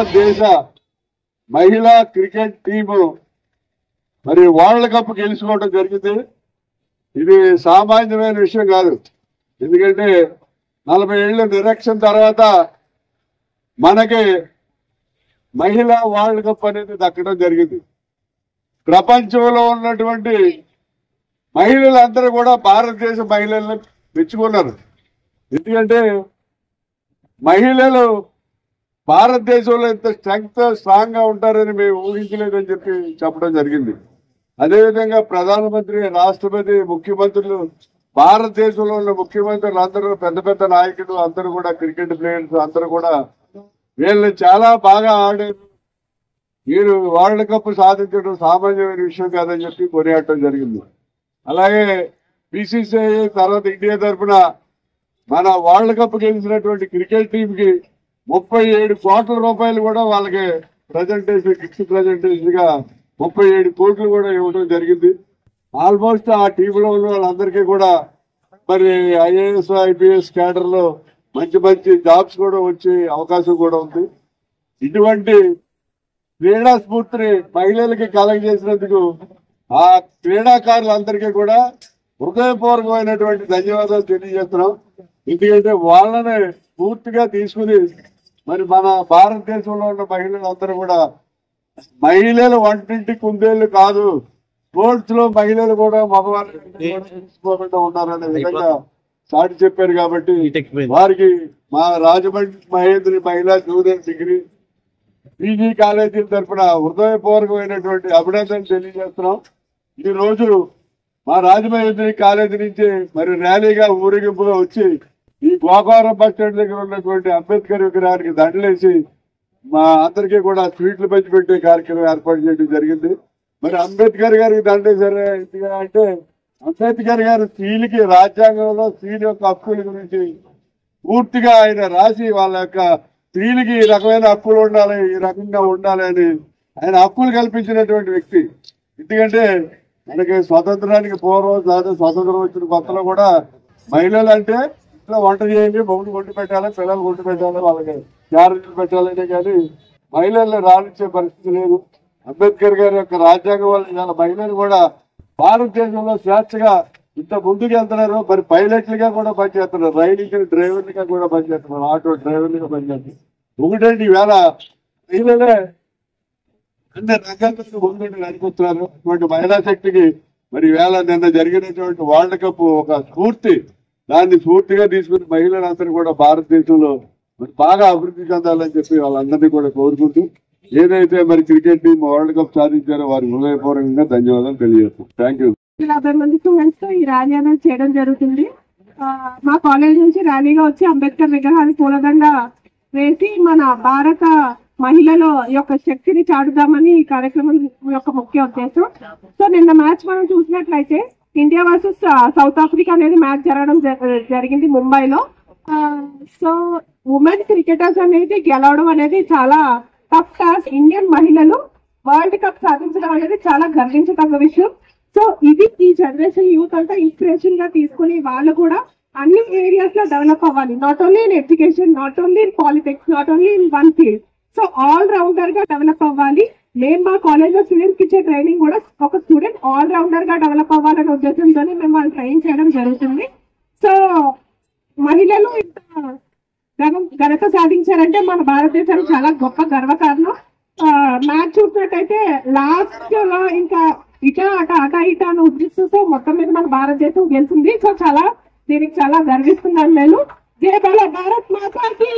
భారతదేశ మహిళా cricket team మరి వరల్డ్ కప్ గెలుచుకోవడం జరిగింది. ఇది సామాన్యమైన విషయం కాదు. ఎందుకంటే 40 ఏళ్ల నిరీక్షణ తర్వాత మనకి మహిళా వరల్డ్ కప్ అనేది దక్కడం జరిగింది. ప్రపంచంలో ఉన్నటువంటి మహిళలందరూ కూడా భారతదేశ మహిళలను మెచ్చుకున్నారు. ఎందుకంటే మహిళలు భారతదేశంలో ఇంత స్ట్రాంగ్ గా ఉంటారని మేము ఊహించలేదని చెప్పడం జరిగింది. అదేవిధంగా ప్రధానమంత్రి, రాష్ట్రపతి, ముఖ్యమంత్రులు, భారతదేశంలో ఉన్న ముఖ్యమంత్రులు అందరూ, పెద్ద పెద్ద నాయకులు అందరూ కూడా, క్రికెట్ ప్లేయర్స్ అందరూ కూడా వీళ్ళు చాలా బాగా ఆడారు, వీరు వరల్డ్ కప్ సాధించడం సామాన్యమైన విషయం కాదని చెప్పి కొనియాడటం జరిగింది. అలాగే బీసీసీఐ తర్వాత ఇండియా తరఫున మన వరల్డ్ కప్ గెలిచినటువంటి క్రికెట్ టీం కి 37 కోట్ల రూపాయలు కూడా వాళ్ళకి గిఫ్ట్ ప్రజెంటేషన్ గా 37 కోట్లు కూడా ఇవ్వడం జరిగింది. ఆల్మోస్ట్ ఆ టీంలో ఉన్న వాళ్ళందరికీ కూడా మరి ఐఏఎస్, ఐపీఎస్ క్యాడర్ లో మంచి మంచి జాబ్స్ కూడా వచ్చే అవకాశం కూడా ఉంది. ఇటువంటి క్రీడా స్ఫూర్తిని మహిళలకి కలగజేసినందుకు ఆ క్రీడాకారులందరికీ కూడా హృదయపూర్వకమైనటువంటి ధన్యవాదాలు తెలియజేస్తున్నాం. ఎందుకంటే వాళ్ళని పూర్తిగా తీసుకుని మరి మన భారతదేశంలో ఉన్న మహిళలందరూ కూడా మహిళలు వంటింటి కుందేళ్లు కాదు, స్పోర్ట్స్ లో మహిళలు కూడా మగవాళ్ళు తీసుకోకుండా ఉన్నారనే విధంగా చాటి చెప్పారు. కాబట్టి వారికి మా రాజమండ్రి మహేంద్రి మహిళా జూనియర్ డిగ్రీ పీజీ కాలేజీ తరఫున హృదయపూర్వకమైనటువంటి అభినందనలు తెలియజేస్తున్నాం. ఈ రోజు మా రాజమహేంద్రి కాలేజీ నుంచి మరి ర్యాలీగా ఊరేగింపుగా వచ్చి ఈ గోకవరం బస్ స్టాండ్ దగ్గర ఉన్నటువంటి అంబేద్కర్ విగ్రహానికి దండలేసి మా అందరికీ కూడా స్వీట్లు పంచిపెట్టే కార్యక్రమం ఏర్పాటు చేయడం జరిగింది. మరి అంబేద్కర్ గారికి దండేశారు అంటే అంబేద్కర్ గారు స్త్రీలకి రాజ్యాంగంలో స్త్రీల యొక్క హక్కుల గురించి పూర్తిగా ఆయన రాసి వాళ్ళ యొక్క స్త్రీలకి ఈ రకమైన హక్కులు ఉండాలి, ఈ రకంగా ఉండాలి అని ఆయన హక్కులు కల్పించినటువంటి వ్యక్తి. ఎందుకంటే మనకి స్వతంత్రానికి పూర్వం స్వతంత్రం వచ్చిన కొత్తలో కూడా మహిళలు అంటే ఇంట్లో వంట చేయాలి, మొగుడు వండి పెట్టాలి, పిల్లలు వండి పెట్టాలి, వాళ్ళకి క్యారెట్లు పెట్టాలనే కానీ మహిళల్ని రాణించే పరిస్థితి లేదు. అంబేద్కర్ గారి యొక్క రాజ్యాంగం వల్ల ఇవాళ మహిళలు కూడా భారతదేశంలో స్వేచ్ఛగా ఇంత ముందుకు వెళ్తున్నారు. మరి పైలట్లుగా కూడా పనిచేస్తున్నారు, రైలు డ్రైవర్లుగా కూడా పనిచేస్తున్నారు, ఆటో డ్రైవర్లుగా పనిచేస్తున్నారు. ఒకటండి ఈవేళ మహిళలే అన్ని రంగాల్లో ముందుండి నడిపిస్తున్నారు. అటువంటి మహిళా శక్తికి మరి ఈవేళ నిన్న జరిగినటువంటి వరల్డ్ కప్ ఒక స్ఫూర్తి, దాన్ని స్ఫూర్తిగా తీసుకుని మహిళలందరూ కూడా భారతదేశంలో మరి బాగా అభివృద్ధి చెందాలని చెప్పి వాళ్ళందరినీ కూడా కోరుకుంటూ ఏదైతే మరి క్రికెట్ టీం వరల్డ్ కప్ సాధించారో వారి హృదయపూర్వకంగా ధన్యవాదాలు తెలియజేస్తాం. Thank you. 50 మంది స్టూడెంట్స్ తో ఈ ర్యాలీ అనేది చేయడం జరుగుతుంది. మా కాలేజ్ నుంచి ర్యాలీగా వచ్చి అంబేద్కర్ విగ్రహాన్ని పూలదండ వేసి మన భారత మహిళల యొక్క శక్తిని చాటుదామని ఈ కార్యక్రమం యొక్క ముఖ్య ఉద్దేశం. సో నిన్న మ్యాచ్ మనం చూసినట్లయితే ఇండియా వర్సెస్ సౌత్ ఆఫ్రికా అనేది మ్యాచ్ జరగడం జరిగింది ముంబైలో. సో ఉమెన్ క్రికెటర్స్ అనేది గెలవడం అనేది చాలా టఫ్ టాస్క్. ఇండియన్ మహిళలు వరల్డ్ కప్ సాధించడం అనేది చాలా గర్వించదగ్గ విషయం. సో ఇది ఈ జనరేషన్ యూత్ అంతా ఇన్స్పిరేషన్ గా తీసుకుని వాళ్ళు కూడా అన్ని ఏరియాస్ లో డెవలప్ అవ్వాలి. Not only in education, not only in politics, not only in one field. So all rounder గా డెవలప్ అవ్వాలి. మేము మా కాలేజ్ లో స్టూడెంట్స్ ఇచ్చే ట్రైనింగ్ కూడా ఒక స్టూడెంట్ ఆల్ రౌండర్ గా డెవలప్ అవ్వాలనే ఉద్దేశంతోనే మేము వాళ్ళు ట్రైన్ చేయడం జరుగుతుంది. సో మహిళలు ఇంత ఘనత సాధించారంటే మన భారతదేశానికి చాలా గొప్ప గర్వకారణం. మ్యాచ్ చూసినట్టయితే లాస్ట్ లో ఇంకా ఇట అట అని ఉద్దేశంతో మొత్తం మీద మన భారతదేశం గెలిచింది. సో దీనికి చాలా గర్విస్తున్నాను నేను. జై భారత్ మాతాకి.